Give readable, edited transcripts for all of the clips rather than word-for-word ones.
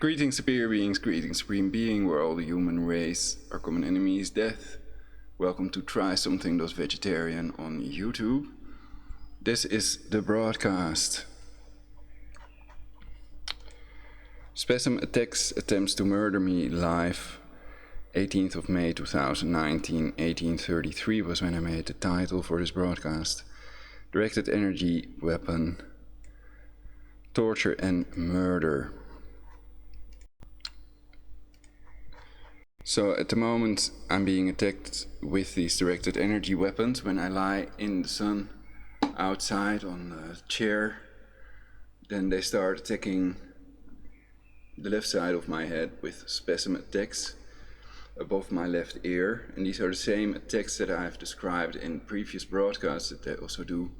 Greetings, superior beings, greetings, supreme being, where all the human race, our common enemy is death. Welcome to Try Something.Vegetarian on YouTube. This is the broadcast. Spasm attempts to murder me live. 18th of May 2019, 1833 was when I made the title for this broadcast. Directed energy weapon, torture and murder. So at the moment I'm being attacked with these directed energy weapons when I lie in the sun outside on a chair. Then they start attacking the left side of my head with spasm attacks above my left ear. And these are the same attacks that I have described in previous broadcasts that they also do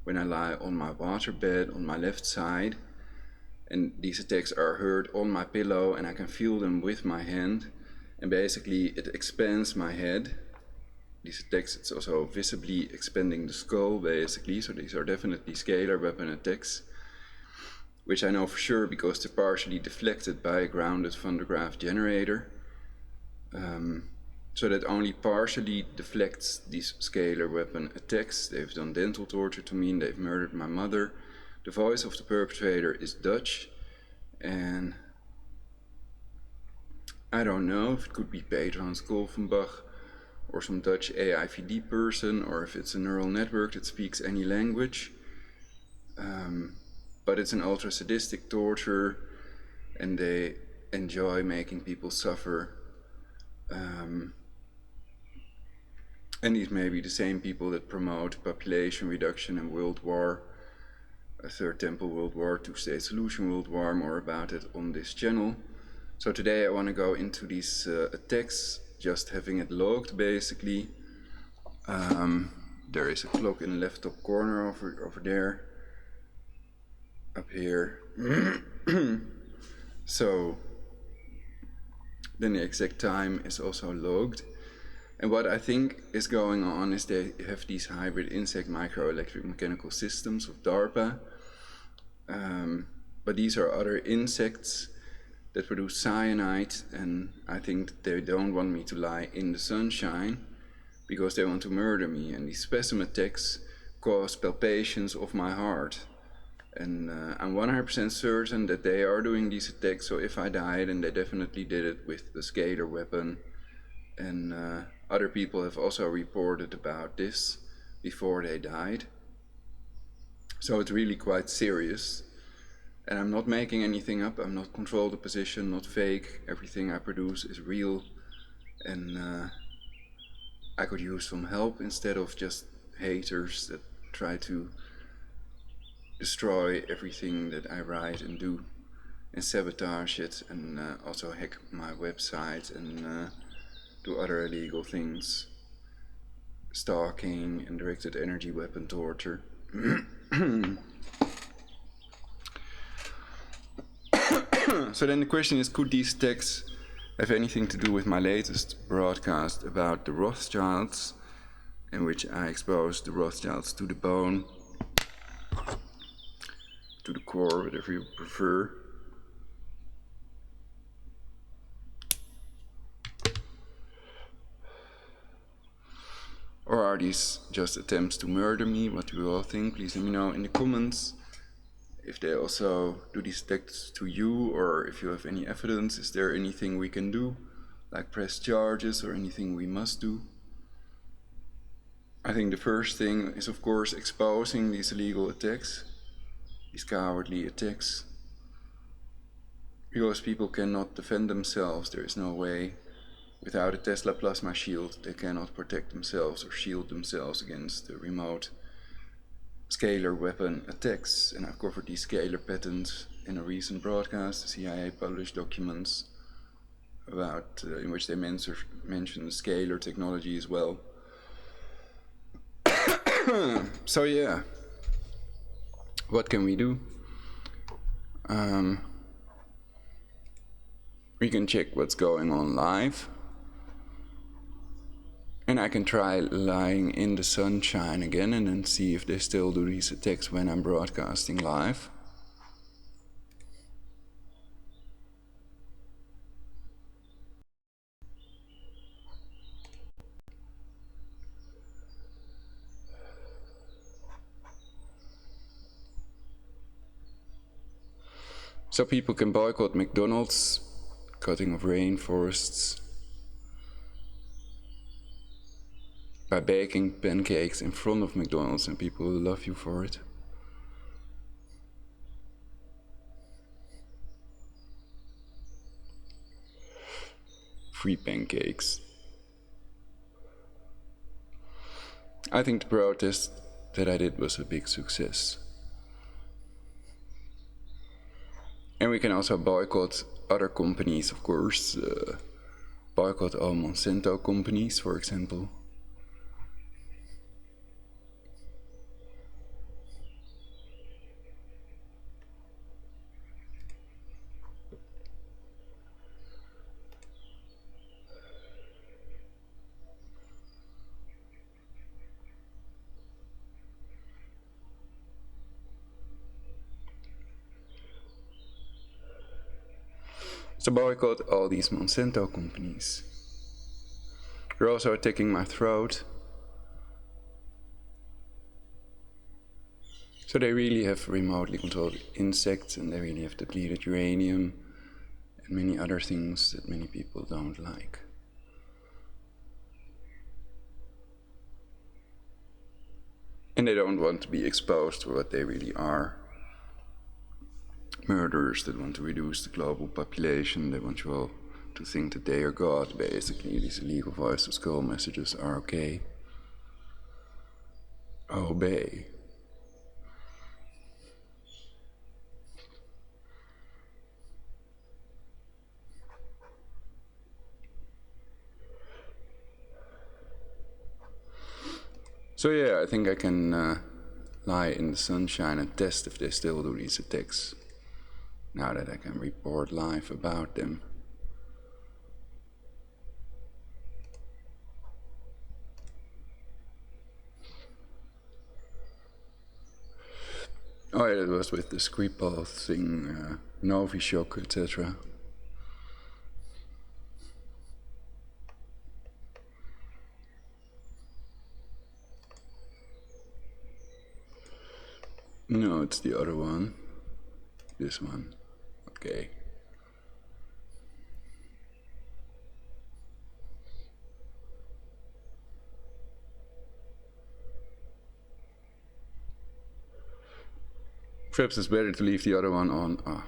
when I lie on my waterbed on my left side. And these attacks are heard on my pillow and I can feel them with my hand. And basically it expands my head. These attacks, it's also visibly expanding the skull basically, so these are definitely scalar weapon attacks, which I know for sure because they're partially deflected by a grounded Van de Graaff generator. So that only partially deflects these scalar weapon attacks. They've done dental torture to me and they've murdered my mother. The voice of the perpetrator is Dutch, and I don't know if it could be Petrans Kolfenbach or some Dutch AIVD person, or if it's a neural network that speaks any language. But it's an ultra sadistic torture and they enjoy making people suffer. And these may be the same people that promote population reduction and World War, a Third Temple World War, Two-State Solution World War, more about it on this channel. So today I want to go into these attacks, just having it logged basically. There is a clock in the left top corner over there, up here. So then the exact time is also logged. And what I think is going on is they have these hybrid insect microelectric mechanical systems of DARPA. But these are other insects that produce cyanide, and I think that they don't want me to lie in the sunshine because they want to murder me. And these spasm attacks cause palpitations of my heart. And I'm 100% certain that they are doing these attacks, so if I die, then they definitely did it with the scalar weapon. And other people have also reported about this before they died. So it's really quite serious. And I'm not making anything up, I'm not control the position, not fake. Everything I produce is real. And I could use some help instead of just haters that try to destroy everything that I write and do and sabotage it, and also hack my website and do other illegal things, stalking and directed energy weapon torture. So then the question is, could these attacks have anything to do with my latest broadcast about the Rothschilds, in which I exposed the Rothschilds to the bone, to the core, whatever you prefer. Or are these just attempts to murder me? What do you all think? Please let me know in the comments. If they also do these attacks to you, or if you have any evidence, is there anything we can do, like press charges or anything we must do? I think the first thing is of course exposing these illegal attacks, these cowardly attacks, because people cannot defend themselves. There is no way. Without a Tesla plasma shield, they cannot protect themselves or shield themselves against the remote scalar weapon attacks. And I've covered these scalar patterns in a recent broadcast. The CIA published documents about in which they mention scalar technology as well. So yeah, what can we do? We can check what's going on live. And I can try lying in the sunshine again and then see if they still do these attacks when I'm broadcasting live. So people can boycott McDonald's, cutting of rainforests, by baking pancakes in front of McDonald's, and people will love you for it. Free pancakes. I think the protest that I did was a big success. And we can also boycott other companies, of course. Boycott all Monsanto companies, for example. So boycott all these Monsanto companies. They're also attacking my throat. So they really have remotely controlled insects, and they really have depleted uranium and many other things that many people don't like. And they don't want to be exposed for what they really are. Murderers that want to reduce the global population. They want you all to think that they are God, basically. These illegal voice to skull messages are okay. Obey. So yeah, I think I can lie in the sunshine and test if they still do these attacks, now that I can report live about them. Oh yeah, that was with the Skripal thing, Novichok, etc. No, it's the other one. This one. Okay. Perhaps it's better to leave the other one on.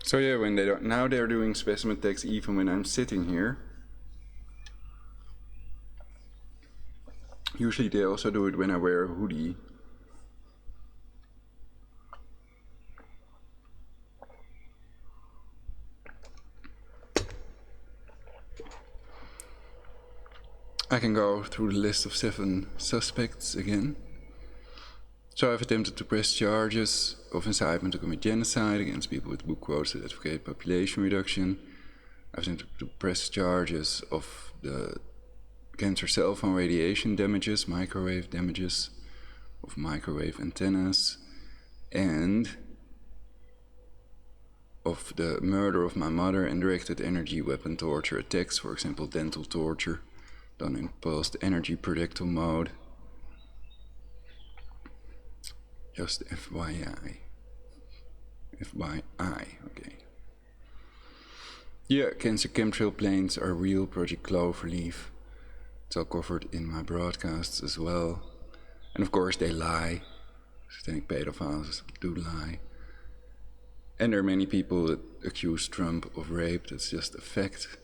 So yeah, when they don't, now they're doing spasm attacks even when I'm sitting here. Usually they also do it when I wear a hoodie. I can go through the list of 7 suspects again. So I've attempted to press charges of incitement to commit genocide against people with book quotes that advocate population reduction. I've attempted to press charges of the cancer cell phone radiation damages, microwave damages, of microwave antennas, and of the murder of my mother and directed energy weapon torture attacks, for example dental torture, done in pulsed energy projectile mode. Just FYI. FYI, okay. Yeah, cancer chemtrail planes are real, Project Cloverleaf. It's all covered in my broadcasts as well. And of course they lie. Satanic pedophiles do lie. And there are many people that accuse Trump of rape. That's just a fact.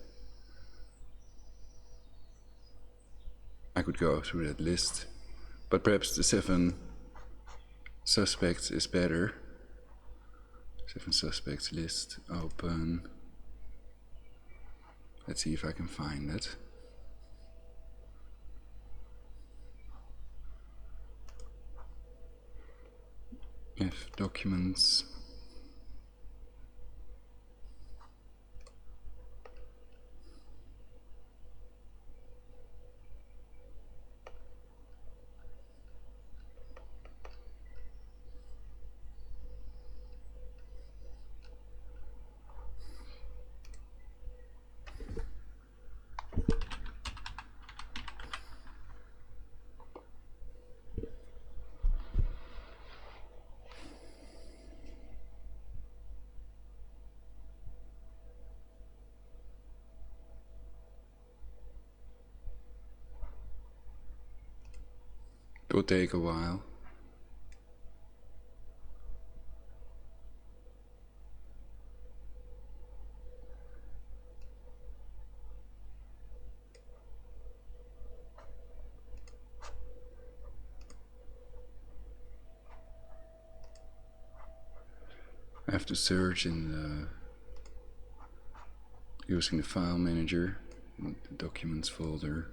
I could go through that list. But perhaps the 7 suspects is better. 7 suspects list, open. Let's see if I can find it. F documents. It will take a while. I have to search in using the file manager, in the documents folder.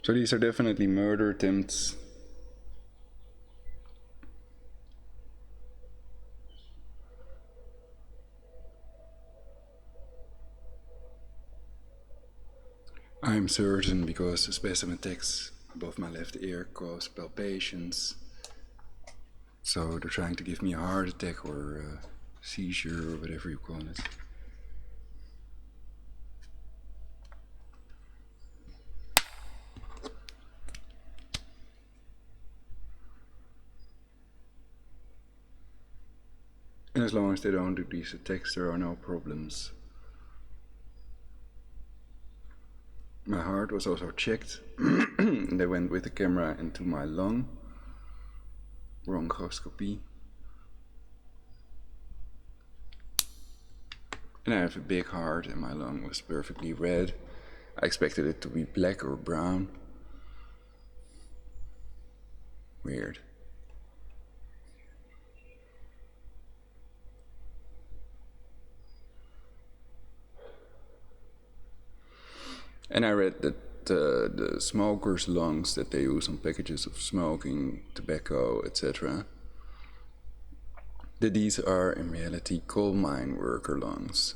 So these are definitely murder attempts. I'm certain because the spasm attacks above my left ear cause palpitations. So they're trying to give me a heart attack or a seizure or whatever you call it. And as long as they don't do these attacks, there are no problems. My heart was also checked. They went with the camera into my lung. Bronchoscopy. And I have a big heart and my lung was perfectly red. I expected it to be black or brown. Weird. And I read that the smokers' lungs that they use on packages of smoking, tobacco, etc., that these are in reality coal mine worker lungs.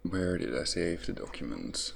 Where did I save the documents?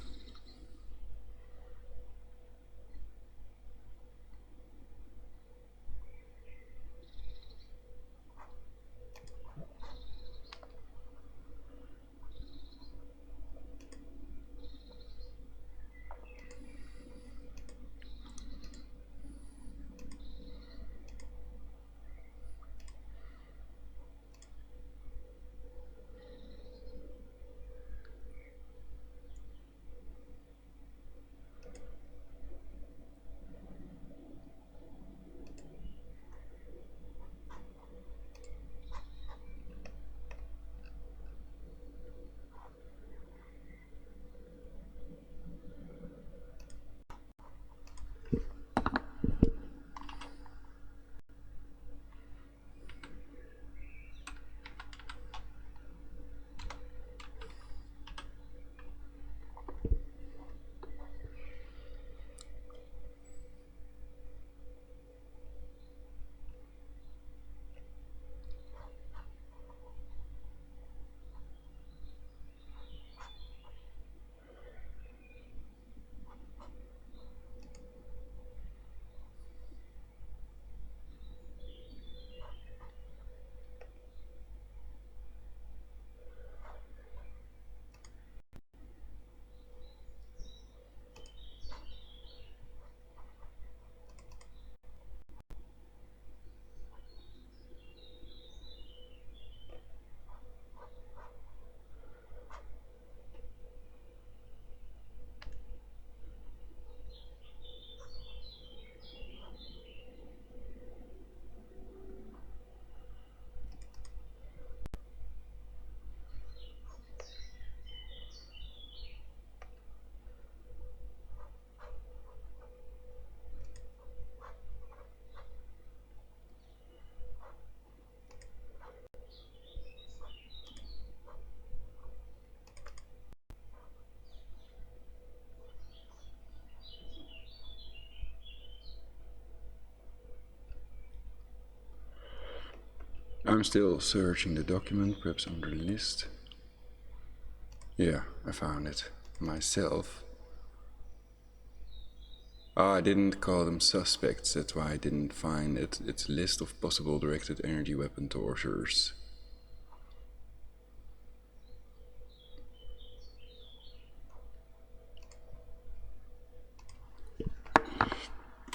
I'm still searching the document, perhaps under the list. Yeah, I found it myself. I didn't call them suspects, that's why I didn't find it. It's a list of possible directed energy weapon torturers.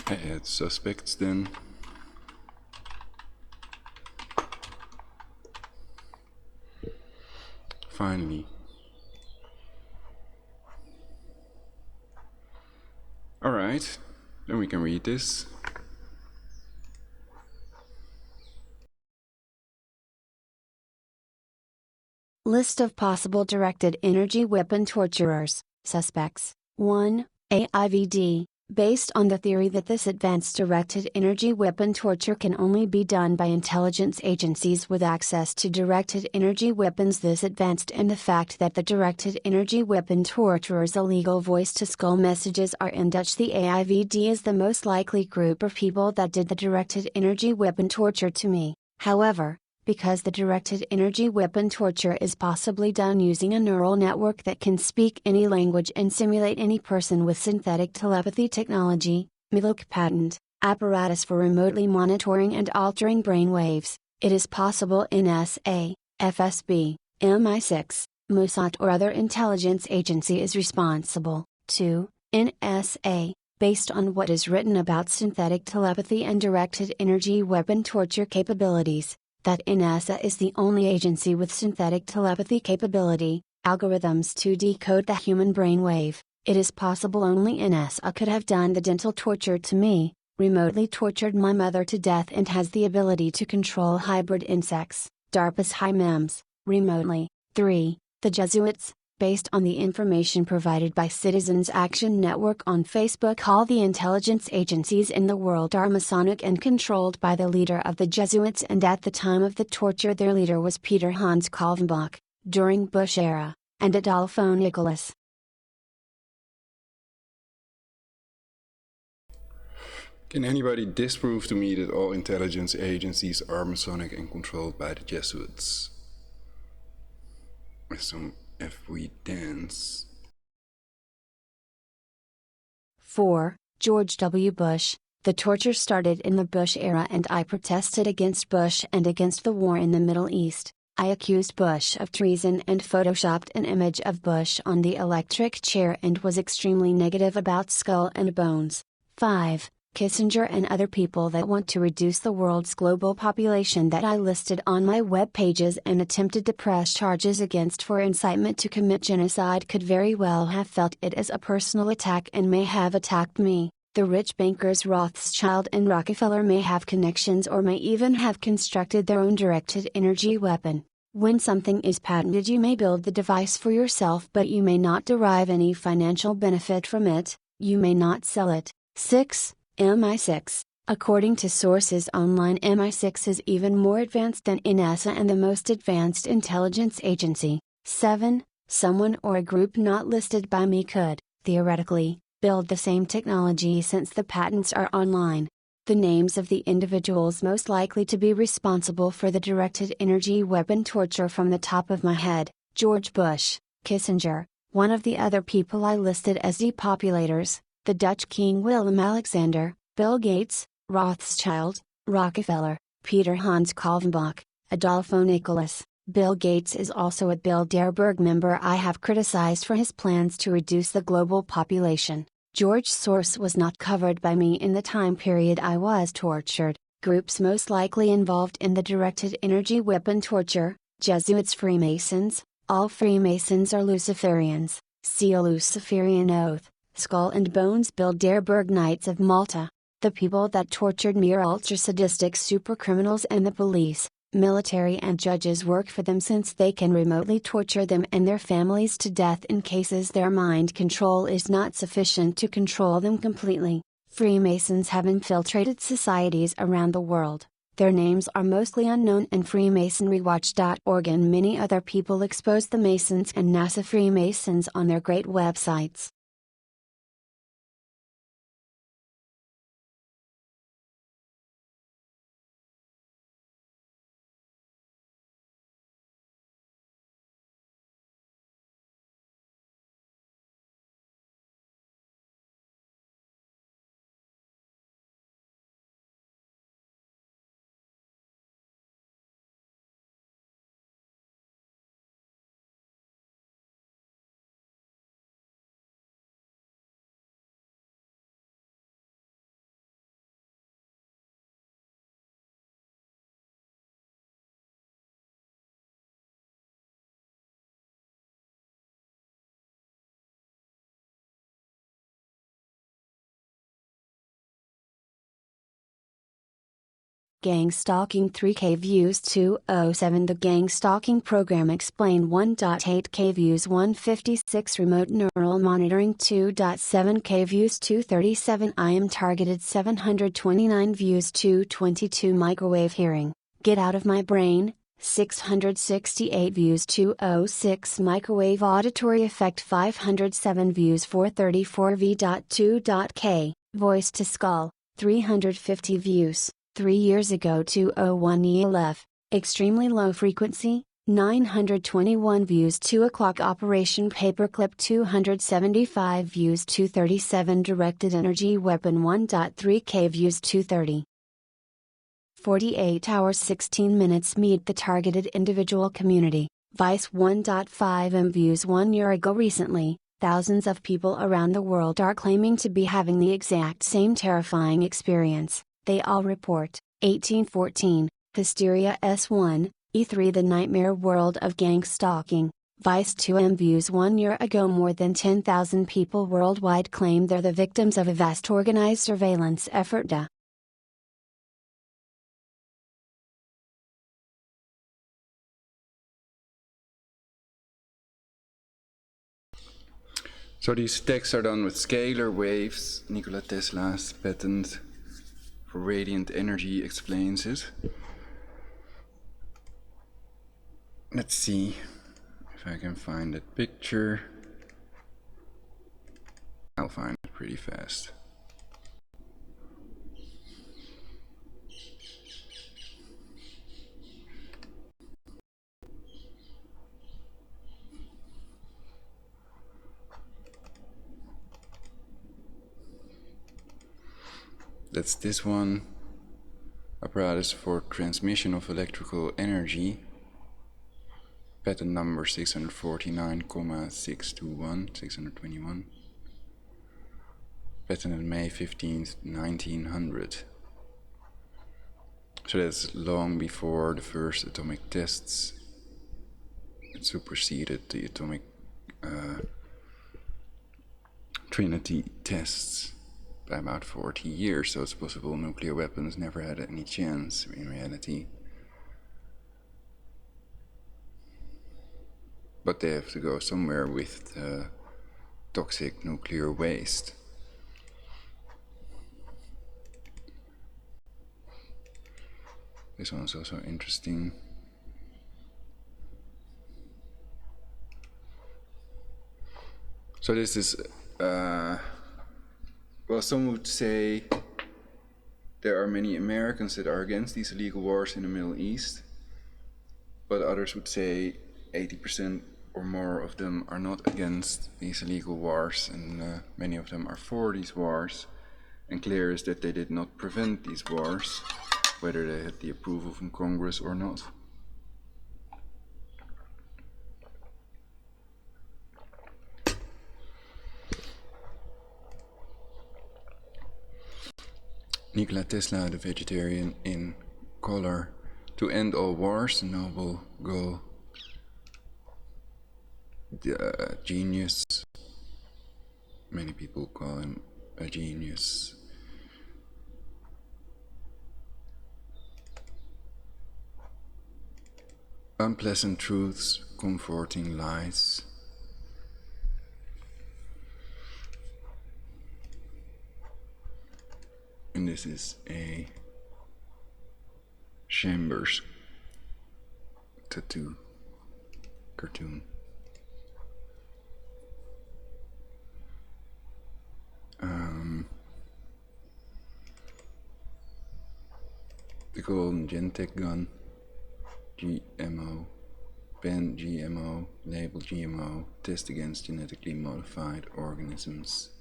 I add suspects then. Finally. Alright, then we can read this. List of possible directed energy weapon torturers, suspects. 1. AIVD. Based on the theory that this advanced directed energy weapon torture can only be done by intelligence agencies with access to directed energy weapons, this advanced, and the fact that the directed energy weapon torturer's illegal voice-to-skull messages are in Dutch, the AIVD is the most likely group of people that did the directed energy weapon torture to me. However, because the directed energy weapon torture is possibly done using a neural network that can speak any language and simulate any person with synthetic telepathy technology, METHYLC patent, apparatus for remotely monitoring and altering brain waves, it is possible NSA, FSB, MI6, Mossad or other intelligence agency is responsible. 2. NSA. Based on what is written about synthetic telepathy and directed energy weapon torture capabilities, that NASA is the only agency with synthetic telepathy capability, algorithms to decode the human brainwave. It is possible only NASA could have done the dental torture to me, remotely tortured my mother to death, and has the ability to control hybrid insects, DARPA's HIMEMS, remotely. 3. The Jesuits. Based on the information provided by Citizens Action Network on Facebook, all the intelligence agencies in the world are Masonic and controlled by the leader of the Jesuits, and at the time of the torture their leader was Peter Hans Kaltenbach, during Bush era, and Adolfo Nicolas. Can anybody disprove to me that all intelligence agencies are Masonic and controlled by the Jesuits? With some evidence. 4. George W. Bush. The torture started in the Bush era and I protested against Bush and against the war in the Middle East. I accused Bush of treason and photoshopped an image of Bush on the electric chair and was extremely negative about Skull and Bones. 5. Kissinger and other people that want to reduce the world's global population that I listed on my web pages and attempted to press charges against for incitement to commit genocide could very well have felt it as a personal attack and may have attacked me. The rich bankers Rothschild and Rockefeller may have connections or may even have constructed their own directed energy weapon. When something is patented, you may build the device for yourself, but you may not derive any financial benefit from it, you may not sell it. 6. MI6. According to sources online, MI6 is even more advanced than NASA and the most advanced intelligence agency. 7. Someone or a group not listed by me could, theoretically, build the same technology since the patents are online. The names of the individuals most likely to be responsible for the directed energy weapon torture from the top of my head: George Bush, Kissinger, one of the other people I listed as depopulators, the Dutch King Willem Alexander, Bill Gates, Rothschild, Rockefeller, Peter Hans Kaltenbach, Adolfo Nicolas. Bill Gates is also a Bilderberg member I have criticized for his plans to reduce the global population. George Soros was not covered by me in the time period I was tortured. Groups most likely involved in the directed energy weapon torture: Jesuits, Freemasons. All Freemasons are Luciferians. See a Luciferian oath. Skull and Bones, Bilderberg Knights of Malta. The people that tortured me are ultra-sadistic supercriminals, and the police, military and judges work for them since they can remotely torture them and their families to death in cases their mind control is not sufficient to control them completely. Freemasons have infiltrated societies around the world. Their names are mostly unknown, and FreemasonryWatch.org and many other people expose the Masons and NASA Freemasons on their great websites. Gang Stalking 3K Views 207. The Gang Stalking Program Explained 1.8K Views 156. Remote Neural Monitoring 2.7K Views 237. I Am Targeted 729 Views 222. Microwave Hearing, Get Out of My Brain, 668 views 206. Microwave Auditory Effect 507 views 434. V.2.K, Voice to Skull, 350 views, 3 years ago 201. ELF, Extremely Low Frequency, 921 views 2 o'clock. Operation Paperclip 275 views 237. Directed Energy Weapon 1.3K views 230. 48 hours 16 minutes. Meet the Targeted Individual Community, Vice 1.5M views 1 year ago. Recently, thousands of people around the world are claiming to be having the exact same terrifying experience. They all report. 1814, Hysteria S1, E3. The Nightmare World of Gang Stalking, Vice 2M views 1 year ago. More than 10,000 people worldwide claim they're the victims of a vast organized surveillance effort. So these texts are done with scalar waves. Nikola Tesla's patent for radiant energy explains it. Let's see if I can find that picture. I'll find it pretty fast. That's this one. Apparatus for transmission of electrical energy. Patent number 649,621. Patented May 15th, 1900. So that's long before the first atomic tests. It superseded the atomic Trinity tests by about 40 years, so it's possible nuclear weapons never had any chance in reality. But they have to go somewhere with the toxic nuclear waste. This one's also interesting. So this is, well, some would say there are many Americans that are against these illegal wars in the Middle East, but others would say 80% or more of them are not against these illegal wars, and many of them are for these wars. And clear is that they did not prevent these wars, whether they had the approval from Congress or not. Nikola Tesla, the vegetarian in color. To end all wars, the noble goal. The genius. Many people call him a genius. Unpleasant truths, comforting lies. And this is a Chambers tattoo cartoon. The golden Gentech gun, GMO, ban GMO, label GMO, test against genetically modified organisms.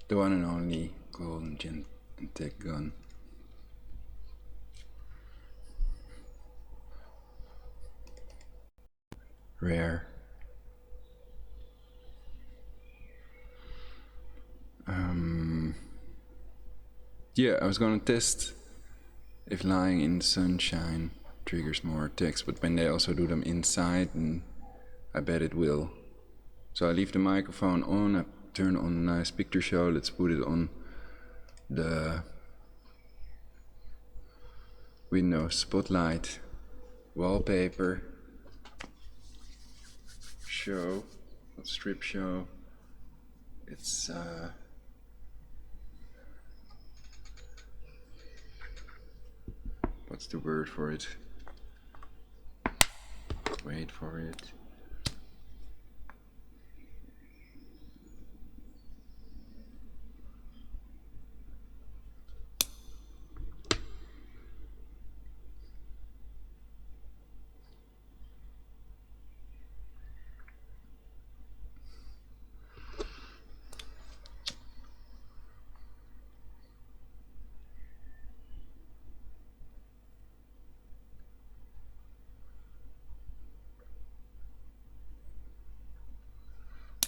The one and only golden Gentech gun. Rare. Yeah, I was gonna test if lying in the sunshine triggers more attacks, but when they also do them inside, then I bet it will. So I leave the microphone on, I turn on a nice picture show. Let's put it on the window spotlight wallpaper show, not strip show. It's what's the word for it? Wait for it.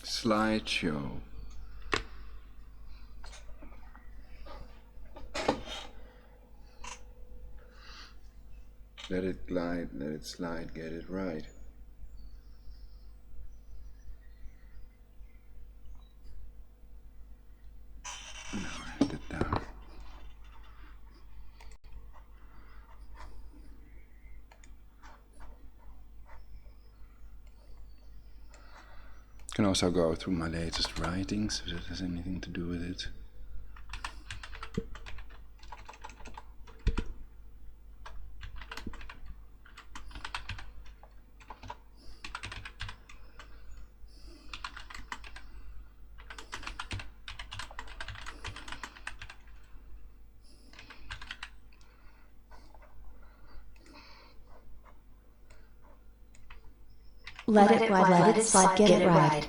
Slideshow. Let it glide, let it slide, get it right. Now write it down. Can also go through my latest writings if that has anything to do with it. Let it ride, let it slide, get it right.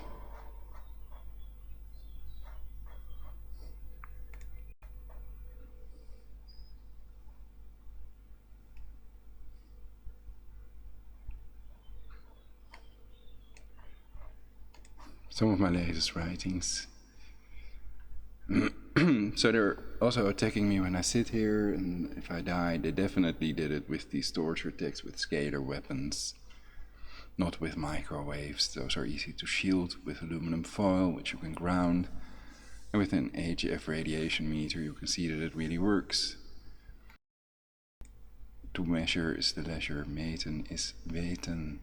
Some of my latest writings. So they're also attacking me when I sit here, and if I die, they definitely did it with these torture attacks with scalar weapons. Not with microwaves, those are easy to shield with aluminum foil, which you can ground. And with an HF radiation meter, you can see that it really works. To measure is the leisure, meten is weten.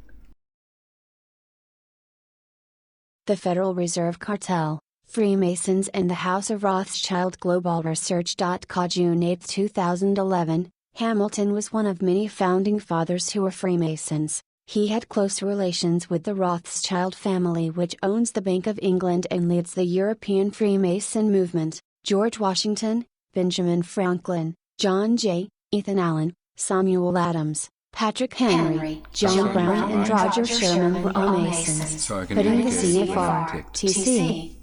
The Federal Reserve Cartel, Freemasons and the House of Rothschild. Global Research. June 8, 2011, Hamilton was one of many founding fathers who were Freemasons. He had close relations with the Rothschild family, which owns the Bank of England and leads the European Freemason movement. George Washington, Benjamin Franklin, John Jay, Ethan Allen, Samuel Adams, Patrick Henry, John Brown and Roger Sherman were all Masons. Putting the CFR,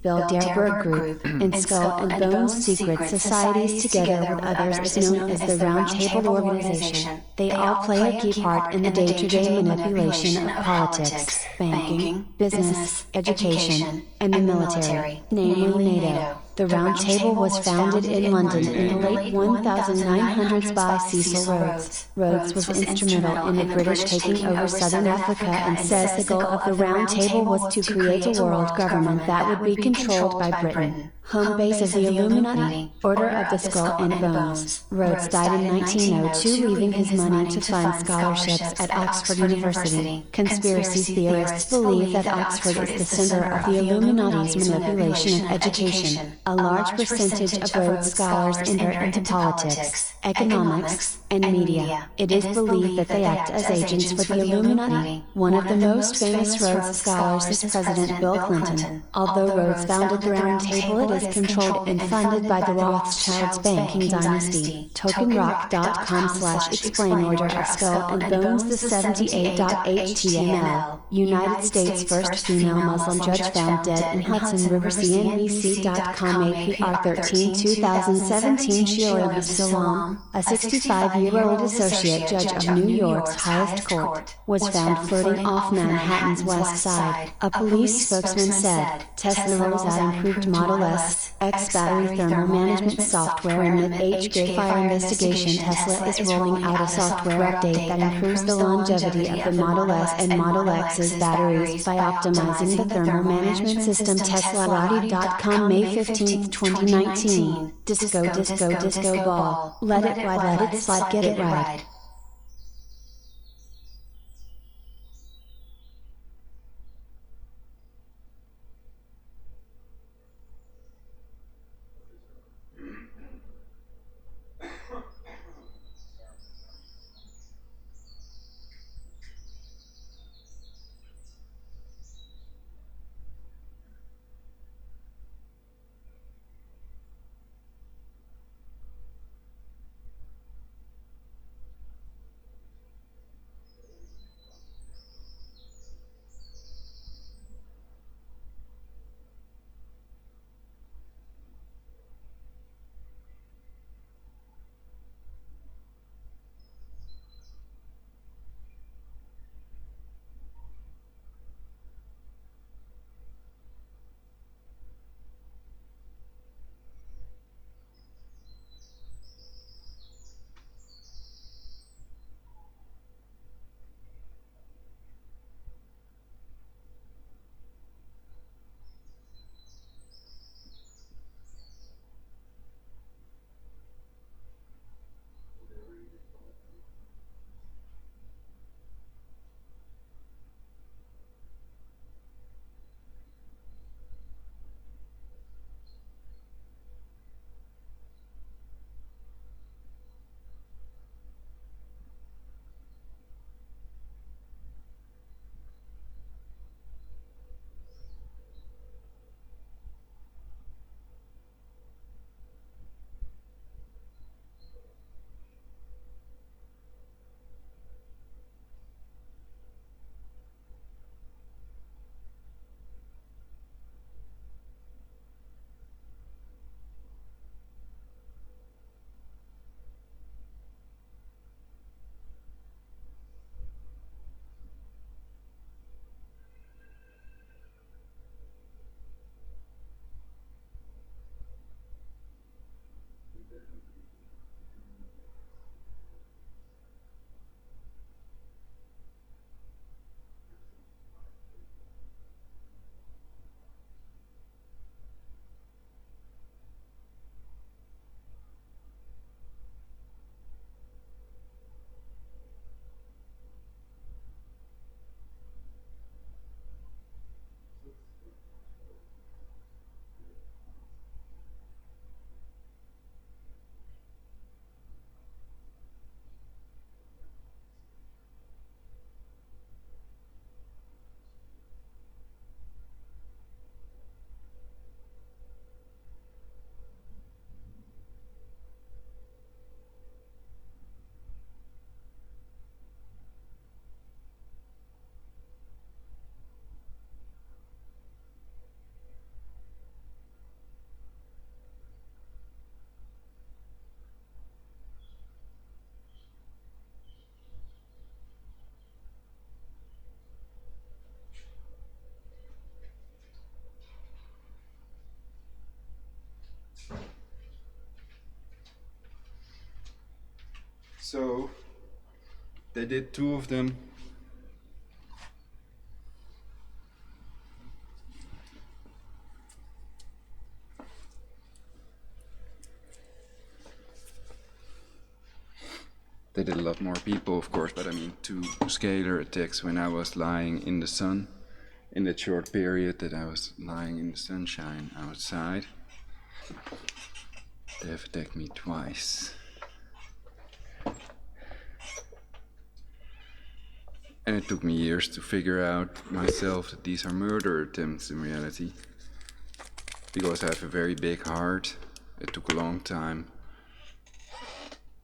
Bilderberg Group, and Skull and Bones secret societies together with others is known as the Round Table Organization. They all play a key part in the day-to-day manipulation of politics, banking, business, education, and the military, namely NATO. The Round Table was founded in London in the late 1900s by Cecil Rhodes. Rhodes was instrumental in the British taking over southern Africa and says the goal of the Round Table was to create a world government that would be controlled by Britain. Home base of the Illuminati, Order of the Skull and Bones. Rhodes died in 1902, leaving his money to fund scholarships at Oxford University. Conspiracy theorists believe that Oxford is the center of the Illuminati's manipulation of education. A large percentage of Rhodes scholars enter into politics, economics, and media. It is believed that they act as agents for the Illuminati. One of the most famous Rhodes scholars is President Bill Clinton. Although Rhodes founded the Round Table, it is controlled and funded by the Rothschilds' banking dynasty. TokenRock.com/explain Order of Skull and Bones. The 78.html. United States first female Muslim judge found dead in Hudson River. CNBC.com. APR 13 2017. Sheila Salam, a 65-year-old associate judge of New York's highest court, was found floating off Manhattan's west side. A police spokesman said, Tesla rolls out improved Model S, X battery thermal management software amid HG fire investigation. Tesla is rolling out a software update that improves the longevity of the Model S and Model X's batteries by optimizing the thermal management system. TeslaRadi.com. May 15, 2019. Disco Ball. Let it ride, let it slide, get it right. So they did 2 of them. They did a lot more people, of course, but I mean 2 scalar attacks when I was lying in the sun, in that short period that I was lying in the sunshine outside. They have attacked me twice. And it took me years to figure out myself that these are murder attempts in reality. Because I have a very big heart, it took a long time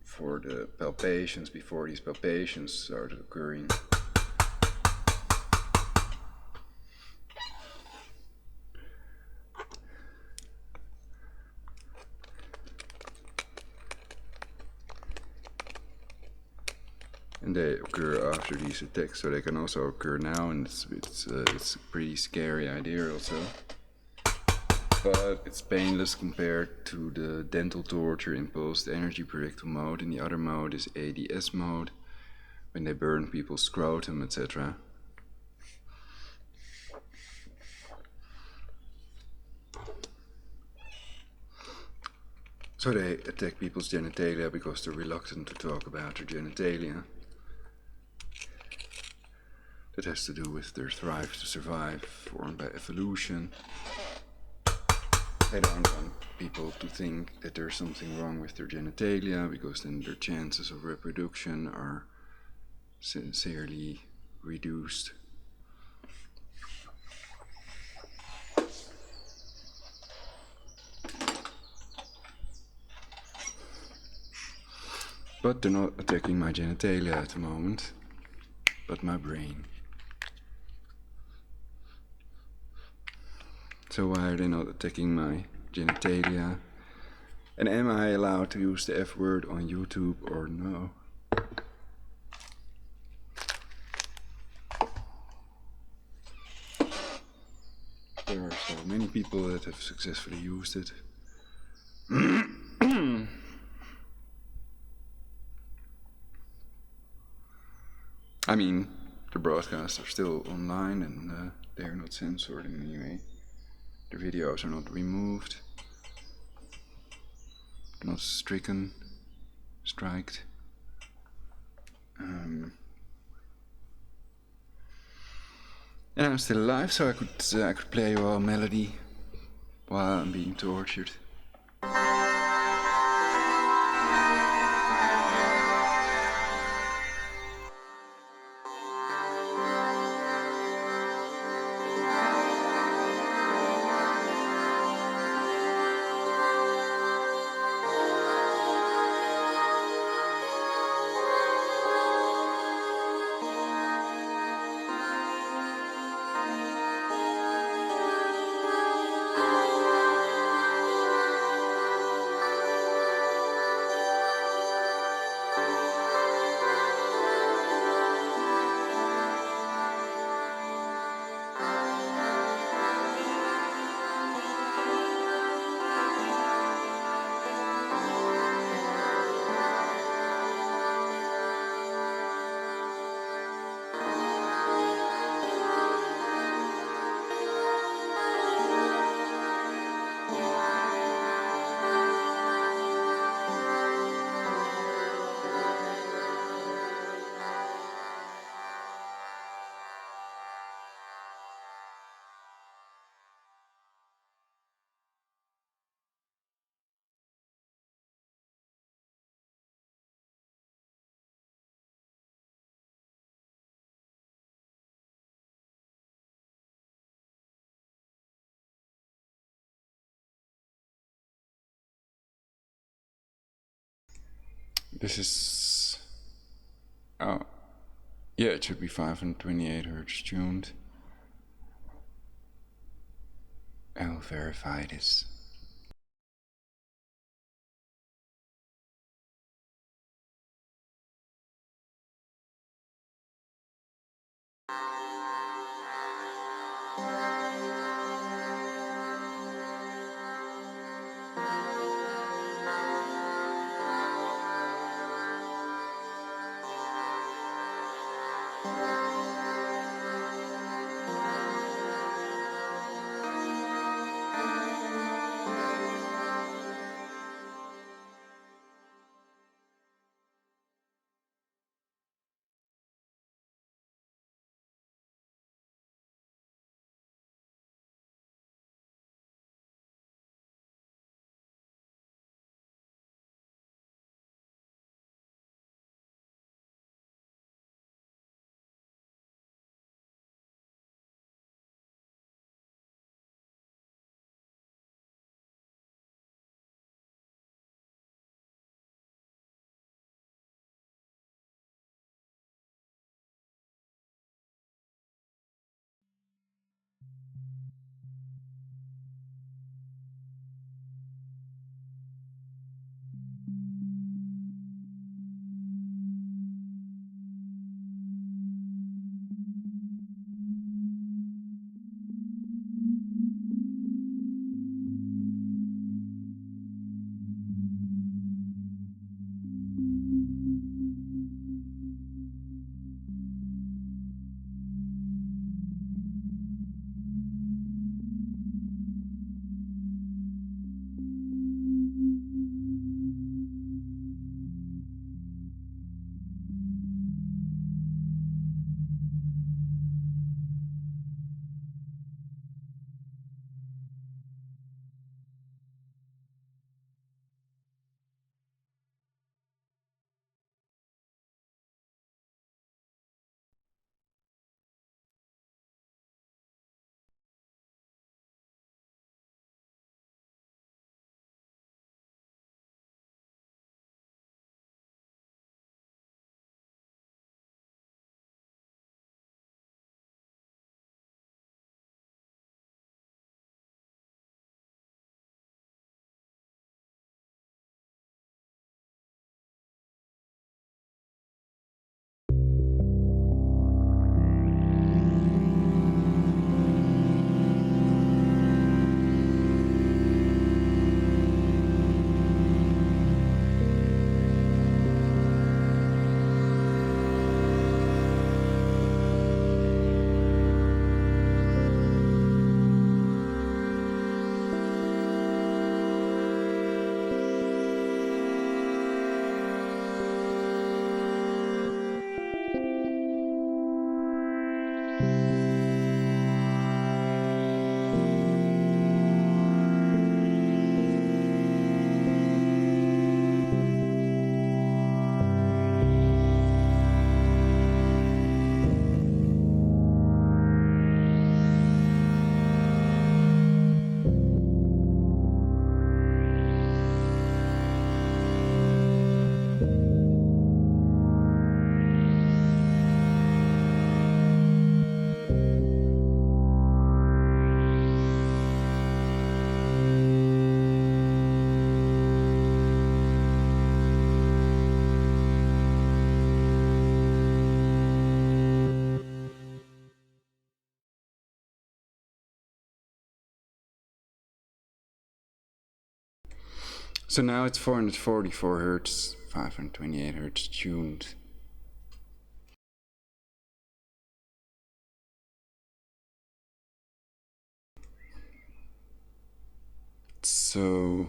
for the palpations, before these palpations started occurring. And they occur after these attacks, so they can also occur now, and it's a pretty scary idea also. But it's painless compared to the dental torture imposed energy projectile mode, and the other mode is ADS mode, when they burn people's scrotum, etc. So they attack people's genitalia because they're reluctant to talk about their genitalia. That has to do with their thrive to survive, formed by evolution. They don't want people to think that there's something wrong with their genitalia, because then their chances of reproduction are sincerely reduced. But they're not attacking my genitalia at the moment, but my brain. So why are they not attacking my genitalia? And am I allowed to use the F word on YouTube or no? There are so many people that have successfully used it. I mean, the broadcasts are still online, and they are not censored in any way. The videos are not removed, not stricken, striked. And I'm still alive, so I could play you a melody while I'm being tortured. This is, oh, yeah, it should be 528 hertz tuned. I'll verify this. So now it's 444 hertz, 528 hertz tuned. So,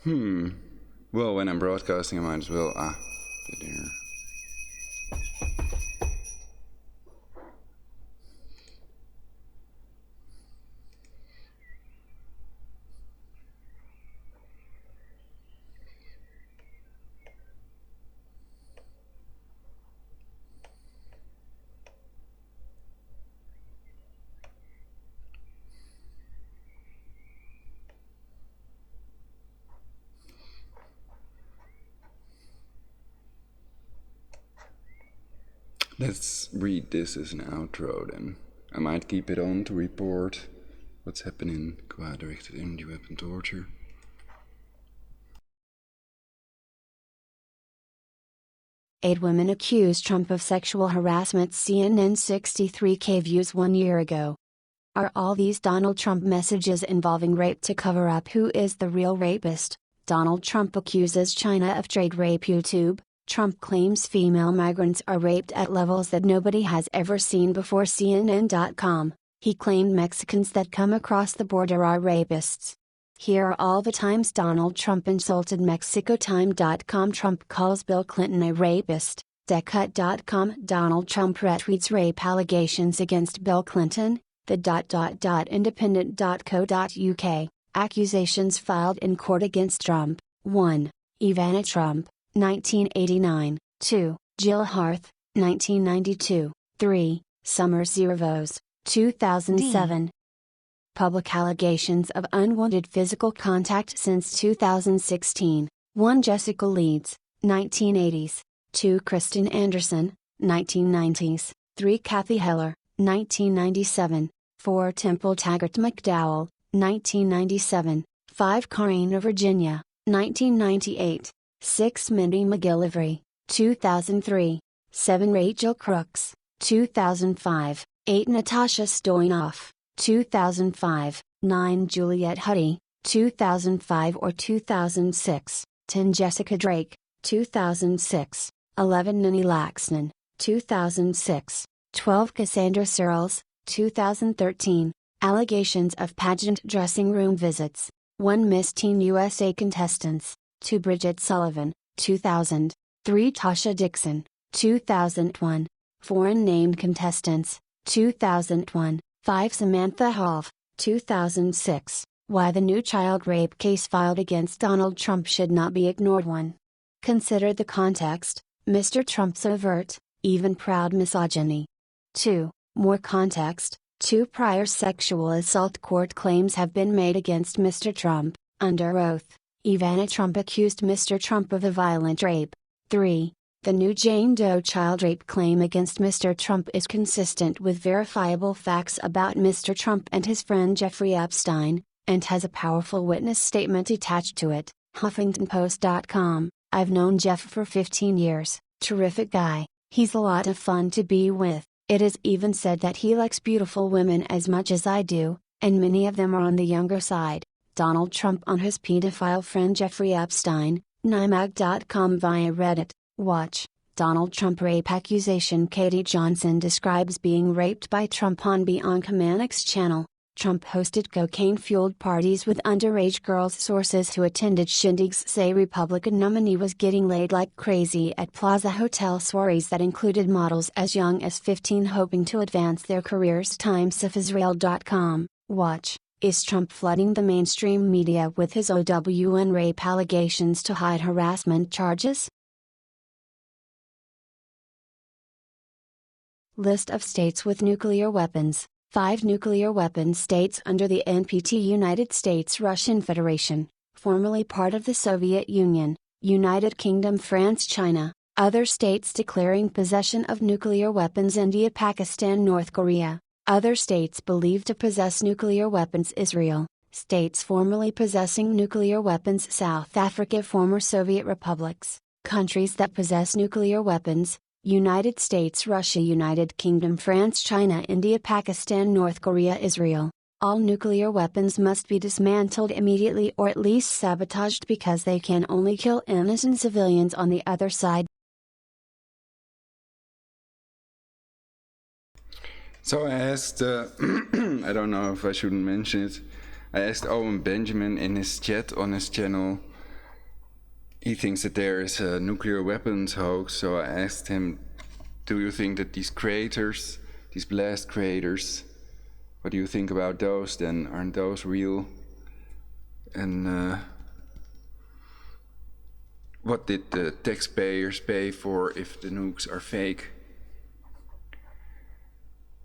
well, when I'm broadcasting, I might as well, the dinner. Let's read this as an outro then. I might keep it on to report what's happening qua directed energy weapon torture. Eight women accuse Trump of sexual harassment. CNN 63K views 1 year ago. Are all these Donald Trump messages involving rape to cover up who is the real rapist? Donald Trump accuses China of trade rape. YouTube. Trump claims female migrants are raped at levels that nobody has ever seen before. CNN.com. He claimed Mexicans that come across the border are rapists. Here are all the times Donald Trump insulted Mexico. Time.com. Trump calls Bill Clinton a rapist. Decut.com. Donald Trump retweets rape allegations against Bill Clinton. The Independent.co.uk. Accusations filed in court against Trump. 1. Ivana Trump, 1989. 2. Jill Harth, 1992. 3. Summer Zervos, 2007. Public allegations of unwanted physical contact since 2016. 1. Jessica Leeds, 1980s. 2. Kristen Anderson, 1990s. 3. Kathy Heller, 1997. 4. Temple Taggart McDowell, 1997. 5. Karina Virginia, 1998. 6. Mindy McGillivray, 2003. 7. Rachel Crooks, 2005. 8. Natasha Stoynoff, 2005. 9. Juliette Huddy, 2005 or 2006. 10. Jessica Drake, 2006. 11. Nini Laxman, 2006. 12. Cassandra Searles, 2013. Allegations of pageant dressing room visits. 1. Miss Teen USA contestants. 2. Bridget Sullivan, 2000. 3. Tasha Dixon, 2001. Foreign named contestants, 2001. 5. Samantha Halve, 2006. Why the new child rape case filed against Donald Trump should not be ignored. 1. Consider the context, Mr. Trump's overt, even proud misogyny. 2. More context. 2. Prior sexual assault court claims have been made against Mr. Trump, under oath. Ivana Trump accused Mr. Trump of a violent rape. 3. The new Jane Doe child rape claim against Mr. Trump is consistent with verifiable facts about Mr. Trump and his friend Jeffrey Epstein, and has a powerful witness statement attached to it. HuffingtonPost.com. I've known Jeff for 15 years, terrific guy, he's a lot of fun to be with. It is even said that he likes beautiful women as much as I do, and many of them are on the younger side. Donald Trump on his pedophile friend Jeffrey Epstein, NYMAG.com via Reddit. Watch, Donald Trump rape accusation. Katie Johnson describes being raped by Trump on Bianca Manick's channel. Trump hosted cocaine-fueled parties with underage girls. Sources who attended shindigs say Republican nominee was getting laid like crazy at Plaza Hotel soirees that included models as young as 15 hoping to advance their careers. TimesOfIsrael.com. Watch, is Trump flooding the mainstream media with his OWN rape allegations to hide harassment charges? List of states with nuclear weapons. 5 nuclear weapon states under the NPT: United States, Russian Federation, formerly part of the Soviet Union, United Kingdom, France, China. Other states declaring possession of nuclear weapons: India, Pakistan, North Korea. Other states believed to possess nuclear weapons: Israel. States formerly possessing nuclear weapons: South Africa, former Soviet republics. Countries that possess nuclear weapons: United States, Russia, United Kingdom, France, China, India, Pakistan, North Korea, Israel. All nuclear weapons must be dismantled immediately or at least sabotaged because they can only kill innocent civilians on the other side. So I asked, I don't know if I shouldn't mention it, I asked Owen Benjamin in his chat on his channel. He thinks that there is a nuclear weapons hoax, so I asked him, do you think that these creators, these blast creators, what do you think about those then? Aren't those real? And what did the taxpayers pay for if the nukes are fake?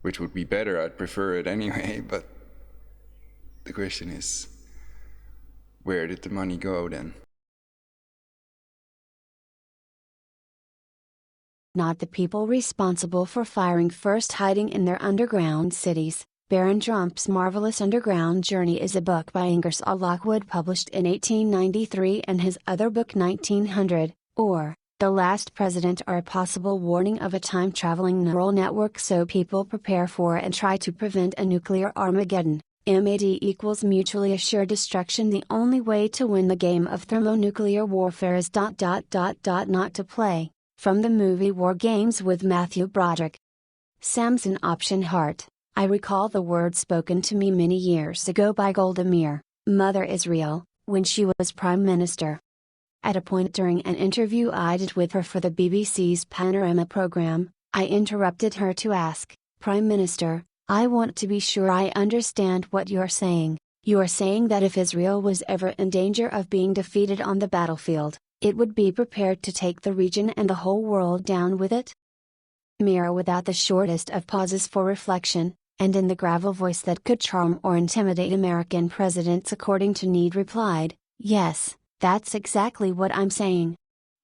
Which would be better, I'd prefer it anyway, but the question is, where did the money go then? Not the people responsible for firing first hiding in their underground cities. Baron Trump's Marvelous Underground Journey is a book by Ingersoll Lockwood published in 1893 and his other book 1900, or The Last President are a possible warning of a time-traveling neural network so people prepare for and try to prevent a nuclear Armageddon. MAD equals mutually assured destruction. The only way to win the game of thermonuclear warfare is ... not to play. From the movie War Games with Matthew Broderick. Samson Option Heart. I recall the words spoken to me many years ago by Golda Meir, Mother Israel, when she was Prime Minister. At a point during an interview I did with her for the BBC's Panorama program, I interrupted her to ask, Prime Minister, I want to be sure I understand what you're saying. You are saying that if Israel was ever in danger of being defeated on the battlefield, it would be prepared to take the region and the whole world down with it? Meir, without the shortest of pauses for reflection, and in the gravel voice that could charm or intimidate American presidents according to need, replied, yes, that's exactly what I'm saying.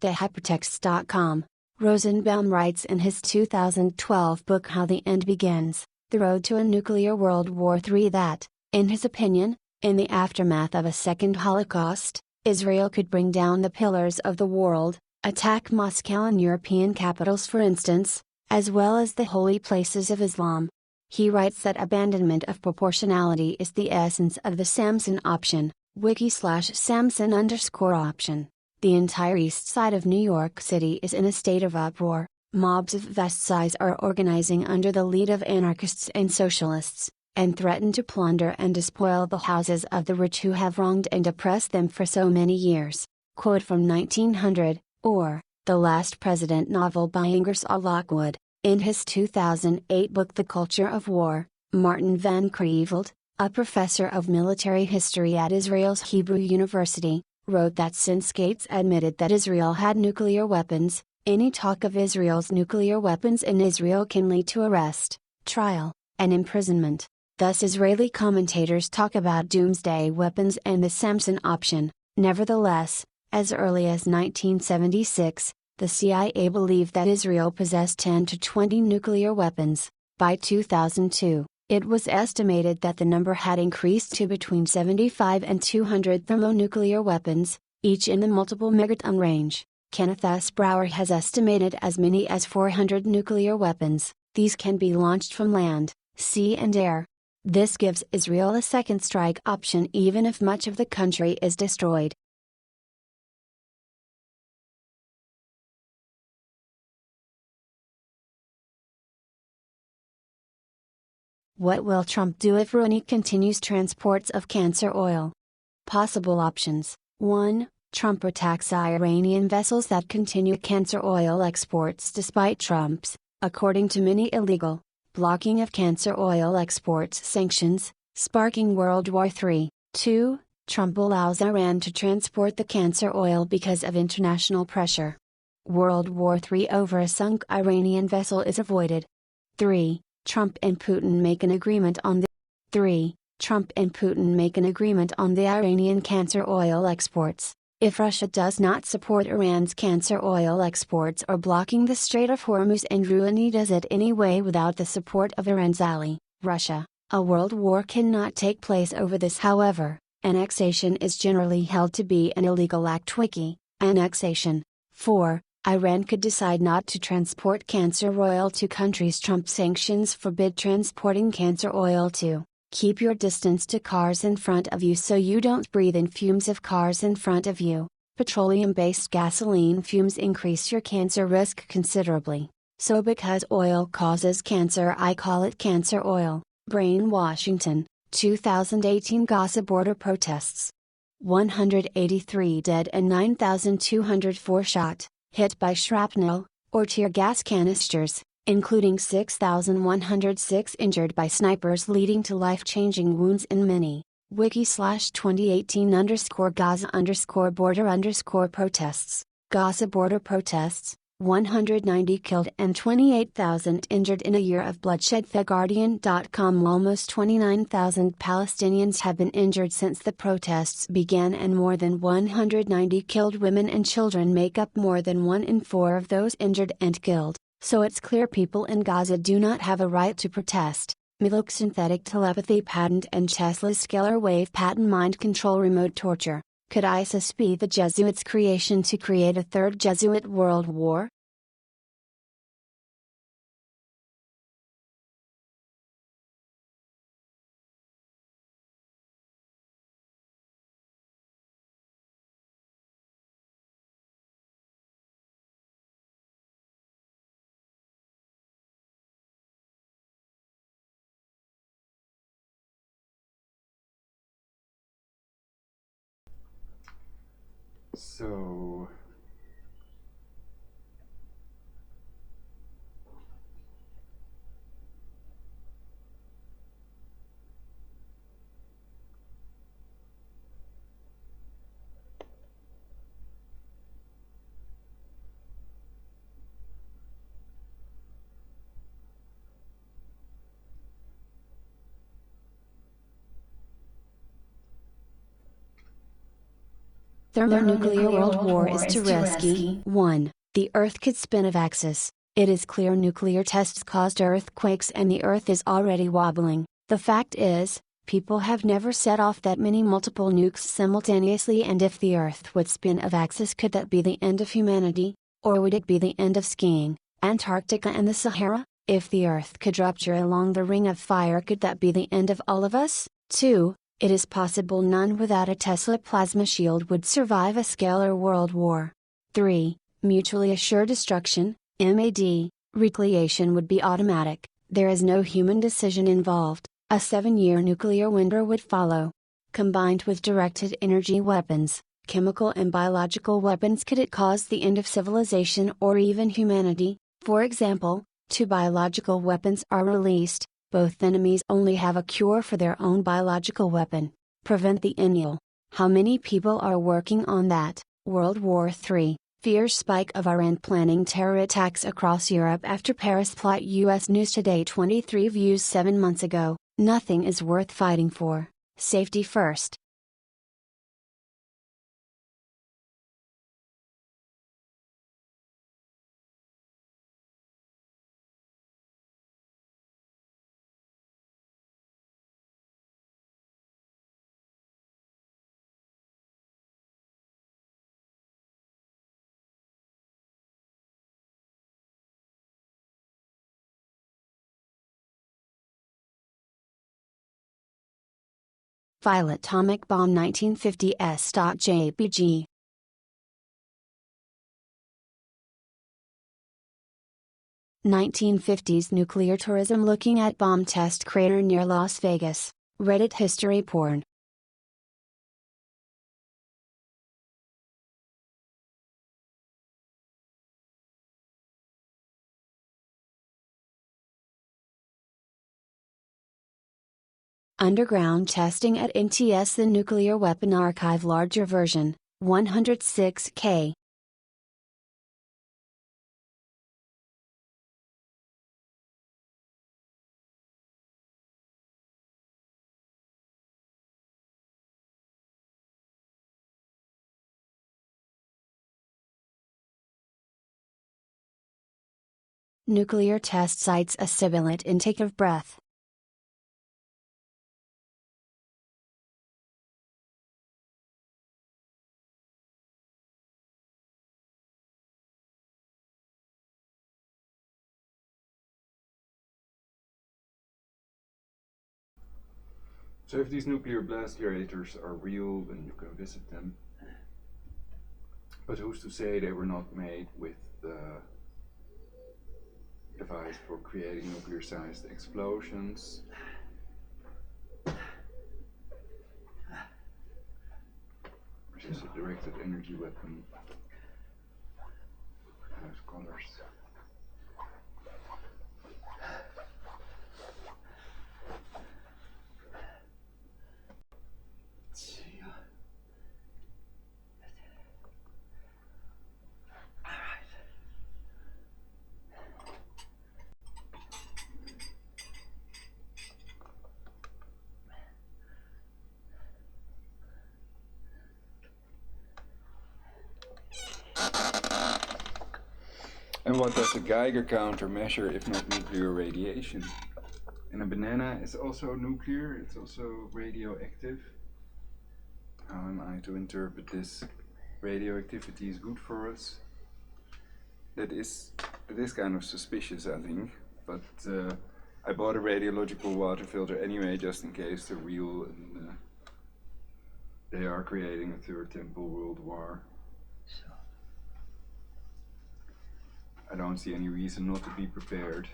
The Hypertext.com. Rosenbaum writes in his 2012 book How the End Begins, The Road to a Nuclear World War III that, in his opinion, in the aftermath of a second Holocaust, Israel could bring down the pillars of the world, attack Moscow and European capitals for instance, as well as the holy places of Islam. He writes that abandonment of proportionality is the essence of the Samson option, wiki/Samson_option. The entire east side of New York City is in a state of uproar. Mobs of vast size are organizing under the lead of anarchists and socialists, and threaten to plunder and despoil the houses of the rich who have wronged and oppressed them for so many years. Quote from 1900, or, The Last President novel by Ingersoll Lockwood. In his 2008 book The Culture of War, Martin van Creveld, a professor of military history at Israel's Hebrew University, wrote that since Gates admitted that Israel had nuclear weapons, any talk of Israel's nuclear weapons in Israel can lead to arrest, trial, and imprisonment. Thus Israeli commentators talk about doomsday weapons and the Samson option. Nevertheless, as early as 1976, the CIA believed that Israel possessed 10 to 20 nuclear weapons. By 2002, it was estimated that the number had increased to between 75 and 200 thermonuclear weapons, each in the multiple megaton range. Kenneth S. Brower has estimated as many as 400 nuclear weapons. These can be launched from land, sea and air. This gives Israel a second strike option even if much of the country is destroyed. What will Trump do if Rouhani continues transports of cancer oil? Possible options. 1. Trump attacks Iranian vessels that continue cancer oil exports despite Trump's, according to many, illegal blocking of cancer oil exports sanctions, sparking World War III. 2. Trump allows Iran to transport the cancer oil because of international pressure. World War III over a sunk Iranian vessel is avoided. 3. Trump and Putin make an agreement on the 3. Trump and Putin make an agreement on the Iranian cancer oil exports. If Russia does not support Iran's cancer oil exports or blocking the Strait of Hormuz and Rouhani does it anyway without the support of Iran's ally, Russia, a world war cannot take place over this. However, annexation is generally held to be an illegal act. Wiki, annexation. 4. Iran could decide not to transport cancer oil to countries Trump sanctions forbid transporting cancer oil to. Keep your distance to cars in front of you so you don't breathe in fumes of cars in front of you. Petroleum-based gasoline fumes increase your cancer risk considerably. So because oil causes cancer, I call it cancer oil. Brain Washington, 2018 Gaza border protests. 183 dead and 9,204 shot, hit by shrapnel, or tear gas canisters, including 6,106 injured by snipers, leading to life-changing wounds in many. Wiki/2018_Gaza_border_protests. Gaza border protests, 190 killed and 28,000 injured in a year of bloodshed. TheGuardian.com. Almost 29,000 Palestinians have been injured since the protests began, and more than 190 killed. Women and children make up more than 1 in 4 of those injured and killed, so it's clear people in Gaza do not have a right to protest. Milk synthetic telepathy patent and Tesla's scalar wave patent. Mind control remote torture. Could ISIS be the Jesuits' creation to create a third Jesuit world war? So Thermonuclear world war is to risky. 1. The Earth could spin off axis. It is clear nuclear tests caused earthquakes and the Earth is already wobbling. The fact is, people have never set off that many multiple nukes simultaneously, and if the Earth would spin off axis, could that be the end of humanity? Or would it be the end of skiing, Antarctica and the Sahara? If the Earth could rupture along the Ring of Fire, could that be the end of all of us? 2. It is possible none without a Tesla plasma shield would survive a scalar world war. 3. Mutually assured destruction, MAD, retaliation would be automatic, there is no human decision involved, a 7-year nuclear winter would follow. Combined with directed energy weapons, chemical and biological weapons, could it cause the end of civilization or even humanity? For example, 2 biological weapons are released. Both enemies only have a cure for their own biological weapon. Prevent the annual. How many people are working on that? World War III. Fierce spike of Iran planning terror attacks across Europe after Paris plot. US News Today. 23 views 7 months ago. Nothing is worth fighting for. Safety first. File atomic bomb 1950s.jpg. (1950s) nuclear tourism looking at bomb test crater near Las Vegas. Reddit history porn. Underground testing at NTS. The Nuclear Weapon Archive larger version, 106K. Nuclear test sites. A sibilant intake of breath. So if these nuclear blast generators are real, then you can visit them. But who's to say they were not made with the device for creating nuclear-sized explosions? Which is a directed energy weapon. Has colors. And what does a Geiger counter measure if not nuclear radiation? And a banana is also nuclear, it's also radioactive. How am I to interpret this? Radioactivity is good for us. It is kind of suspicious, I think, but I bought a radiological water filter anyway, just in case they're real and they are creating a third temple world war. I don't see any reason not to be prepared.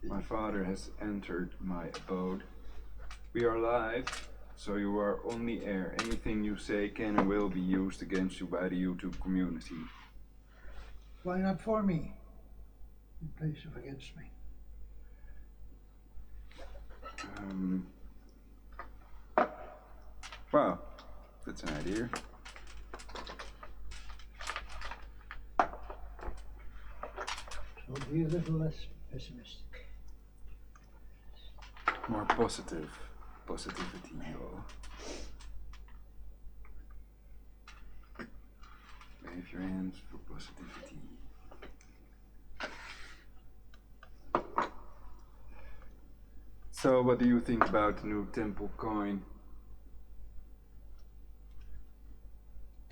My father has entered my abode. We are live, so you are on the air. Anything you say can and will be used against you by the YouTube community. Why not for me, in place of against me? Wow, that's an idea. So be a little less pessimistic. More positivity. Wave your hands for positivity. So, what do you think about the new temple coin?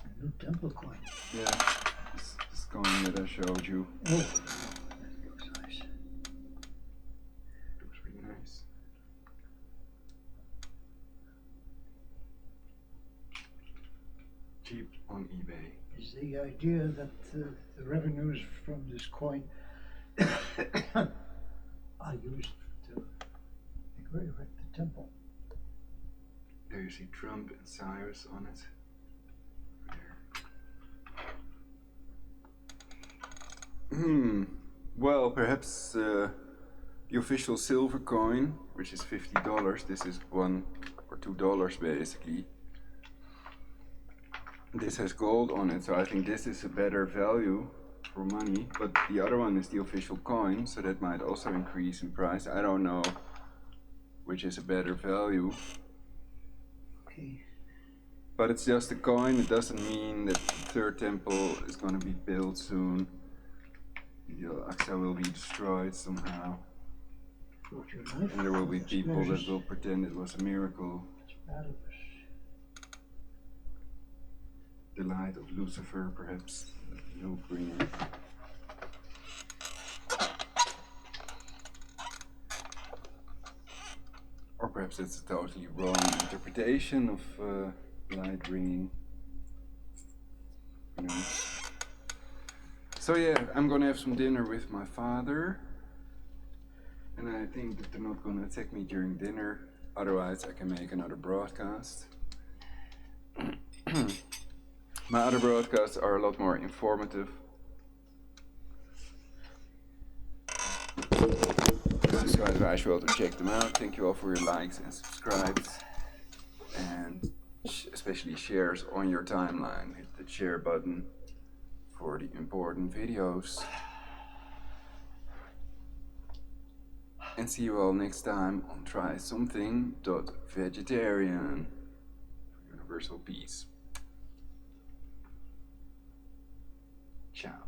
A new temple coin. Yeah, this coin that I showed you. Oh, that looks nice. Looks really nice. Cheap on eBay. Is the idea that the revenues from this coin are used to erect the temple? There you see Trump and Cyrus on it. There. Well, perhaps the official silver coin, which is $50. This is $1 or $2 basically. This has gold on it, so I think this is a better value for money. But the other one is the official coin, so that might also increase in price. I don't know which is a better value. Okay. But it's just a coin. It doesn't mean that the third temple is going to be built soon. The Al-Aqsa will be destroyed somehow. And there will be people that will pretend it was a miracle. The light of Lucifer, perhaps, no bringer. Or perhaps it's a totally wrong interpretation of light bringing. You know. So yeah, I'm gonna have some dinner with my father. And I think that they're not gonna attack me during dinner. Otherwise I can make another broadcast. My other broadcasts are a lot more informative. So I advise you all to check them out. Thank you all for your likes and subscribes. And especially shares on your timeline. Hit the share button for the important videos. And see you all next time on Try Something.Vegetarian. Universal peace. Ciao.